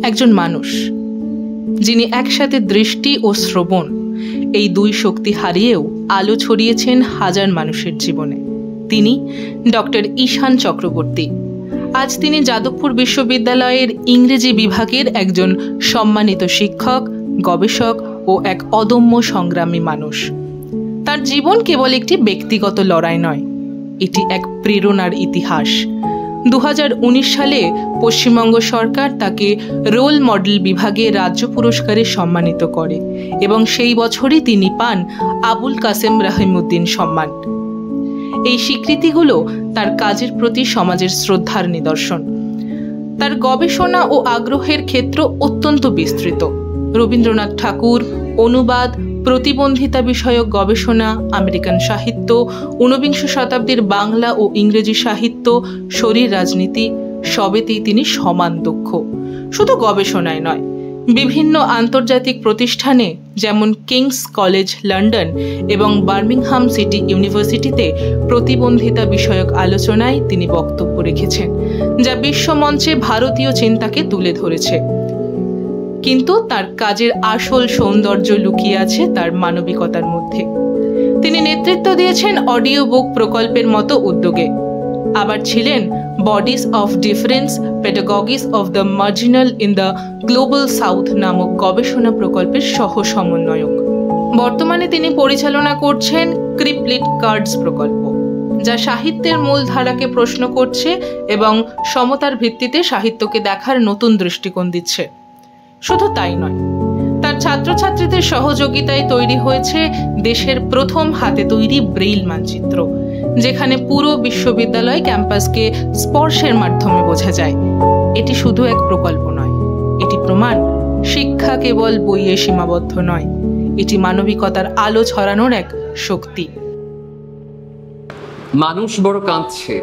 একজন মানুষ যিনি একসাথে দৃষ্টি ও শ্রবণ এই দুই শক্তি হারিয়েও আলো ছড়িয়েছেন হাজার মানুষের জীবনে, তিনি ডক্টর ঈশান চক্রবর্তী। আজ তিনি যাদবপুর বিশ্ববিদ্যালয়ের ইংরেজি বিভাগের একজন সম্মানিত শিক্ষক, গবেষক ও এক অদম্য সংগ্রামী মানুষ। তার জীবন কেবল একটি ব্যক্তিগত লড়াই নয়, এটি এক প্রেরণার ইতিহাস। 2019 সালে পশ্চিমবঙ্গ সরকার তাকে রোল মডেল বিভাগে রাজ্য পুরস্কারে সম্মানিত করে এবং সেই বছরই তিনি পান আবুল কাসেম রহিমউদ্দিন সম্মান। এই স্বীকৃতিগুলো তার কাজের প্রতি সমাজের শ্রদ্ধার নিদর্শন। তার গবেষণা ও আগ্রহের ক্ষেত্র অত্যন্ত বিস্তৃত। রবীন্দ্রনাথ ঠাকুর, অনুবাদ, প্রতিবন্ধিতা বিষয়ক গবেষণা, আমেরিকান সাহিত্য, ঊনবিংশ শতাব্দীর বাংলা ও ইংরেজি সাহিত্য, শরীর রাজনীতি সবেতেই তিনি সমান দক্ষ। শুধু গবেষণায় নয়, বিভিন্ন আন্তর্জাতিক প্রতিষ্ঠানে যেমন কিংস কলেজ লন্ডন এবং বার্মিংহাম সিটি ইউনিভার্সিটিতে প্রতিবন্ধিতা বিষয়ক আলোচনায় তিনি বক্তব্য রেখেছেন, যা বিশ্বমঞ্চে ভারতীয় চিন্তাকে তুলে ধরেছে। কিন্তু তার কাজের আসল সৌন্দর্য লুকিয়ে আছে তার মানবিকতার মধ্যে। তিনি নেতৃত্ব দিয়েছেন অডিও বুক প্রকল্পের মতো উদ্যোগে, আবার ছিলেন bodies of difference pedagogies of the marginal in the global south নামক গবেষণা প্রকল্পের সহ সমন্বয়ক। বর্তমানে তিনি পরিচালনা করছেন ক্রিপলিট কার্ডস প্রকল্প, যা সাহিত্যের মূল ধারাকে প্রশ্ন করছে এবং সমতার ভিত্তিতে সাহিত্যকে দেখার নতুন দৃষ্টিকোণ দিচ্ছে। শুধু তাই নয়, তার ছাত্রছাত্রীদের সহযোগিতায় তৈরি হয়েছে দেশের প্রথম হাতে তৈরি ব্রেইল মানচিত্র, যেখানে পুরো বিশ্ববিদ্যালয় ক্যাম্পাসকে স্পর্শের মাধ্যমে বোঝা যায়। এটি শুধু এক প্রকল্প নয়, এটি প্রমাণ শিক্ষা কেবল বইয়ে সীমাবদ্ধ নয়, এটি মানবিকতার আলো ছড়ানোর এক শক্তি। মানুষ বড় কাঁদছে,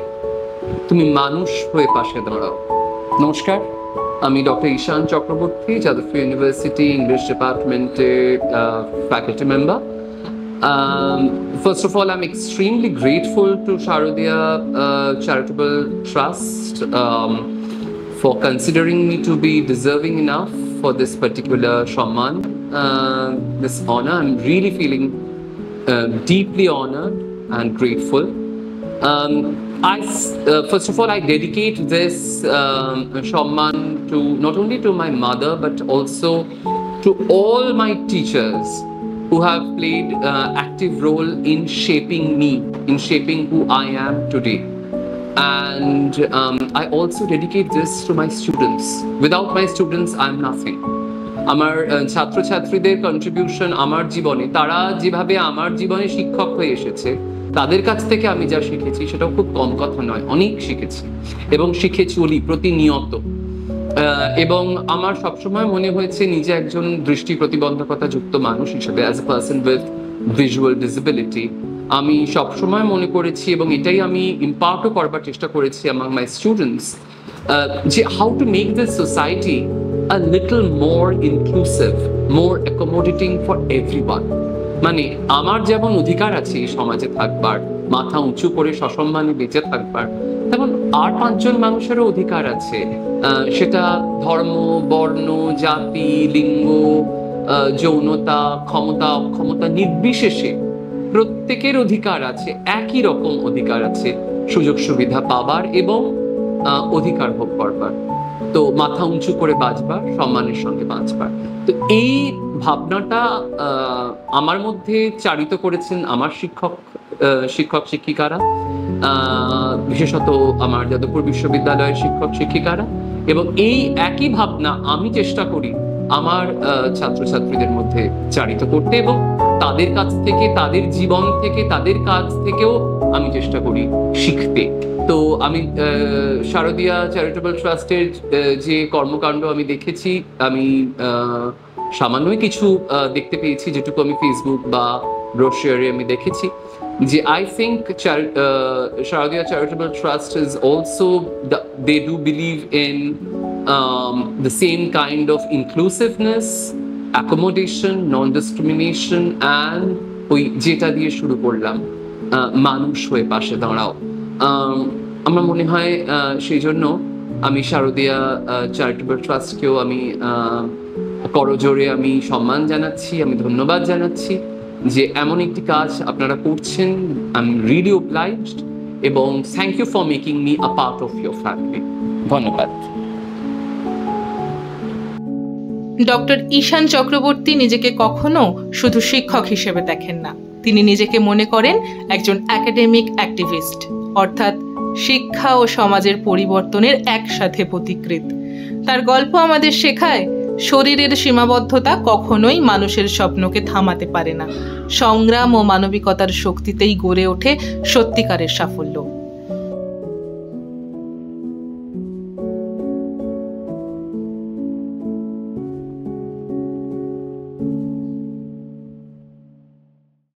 তুমি মানুষ হয়ে পাশে দাঁড়াও। নমস্কার, আমি doctor Ishan Chakraborty, Jadavpur university English ডিপার্টমেন্টের faculty member. First of all, I'm extremely grateful to Sharodaya Charitable Trust for considering me to be deserving enough for this particular Shamman, this honor. I'm really feeling deeply honored and grateful. First of all, I dedicate this Shamman to not only to my mother but also to all my teachers who have played active role in shaping me, in shaping who I am today. And I also dedicate this to my students. Without my students, I'm nothing. আমার ছাত্রছাত্রীদের contribution আমার জীবনে, তারা যেভাবে আমার জীবনে শিক্ষক হয়ে এসেছে, তাদের কাছ থেকে আমি যা শিখেছি সেটাও খুব কম কথা নয়, অনেক শিখেছি এবং শিখে চলি প্রতিনিয়ত। এবং আমার সবসময় মনে হয়েছে নিজে একজন দৃষ্টি প্রতিবন্ধকতা যুক্ত মানুষ হিসেবে, as a person with visual disability, আমি সবসময় মনে করেছি এবং এটাই আমি ইম্পার্টও করবার চেষ্টা করেছি among my students, যে how to make this society a little more inclusive, more accommodating for everyone. মানে আমার যেমন অধিকার আছে এই সমাজে থাকবার, মাথা উঁচু করে সসম্মানে বেঁচে থাকবার, তেমন আর 5 জন মানুষেরও অধিকার আছে। সেটা ধর্ম, বর্ণ, জাতি, লিঙ্গ, যৌনতা, ক্ষমতা, অক্ষমতা নির্বিশেষে প্রত্যেকের অধিকার আছে, একই রকম অধিকার আছে সুযোগ সুবিধা পাবার এবং অধিকার ভোগ করবার। তো মাথা উঁচু করে বাঁচবার, সম্মানের সঙ্গে বাঁচবার। তো এই ভাবনাটা আমার মধ্যে চারিত করেছেন আমার শিক্ষক শিক্ষিকারা, বিশেষত আমার যাদবপুর বিশ্ববিদ্যালয়ের শিক্ষক শিক্ষিকারা, এবং এই একই ভাবনা আমি চেষ্টা করি আমার ছাত্রছাত্রীদের মধ্যে চারিত করতে এবং তাদের কাছ থেকে, তাদের জীবন থেকে, তাদের কাজ থেকেও আমি চেষ্টা করি শিখতে। তো আমি শারদীয়া চ্যারিটেবল ট্রাস্টের যে কর্মকাণ্ড আমি দেখেছি, আমি সামান্যই কিছু দেখতে পেয়েছি, যেটুকু আমি ফেসবুক বা ব্রোশিয়ারে আমি দেখেছি, যে I think Sharodaya Charitable Trust is also, they do believe in the same kind of inclusiveness, accommodation, non-discrimination, and ওই যেটা দিয়ে শুরু করলাম, মানুষ হয়ে পাশে দাঁড়াও। আমার মনে হয় সেই জন্য আমি শারদীয়া চ্যারিটেবল ট্রাস্টকেও আমি করজোড়ে আমি সম্মান জানাচ্ছি, আমি ধন্যবাদ জানাচ্ছি যে এমন একটি কাজ আপনারা করছেন। আই এম রিয়েলি obliged এবং thank you for making me a part of your family. ধন্যবাদ। ডক্টর ঈশান চক্রবর্তী নিজেকে কখনো শুধু শিক্ষক হিসেবে দেখেন না, তিনি নিজেকে মনে করেন একজন একাডেমিক অ্যাক্টিভিস্ট, অর্থাৎ শিক্ষা ও সমাজের পরিবর্তনের একসাথে পথিকৃৎ। তার গল্প আমাদের শেখায় শরীরের সীমাবদ্ধতা কখনোই মানুষের স্বপ্নকে থামাতে পারে না। সংগ্রাম ও মানবিকতার শক্তিতেই গড়ে ওঠে সত্যিকারের সাফল্য।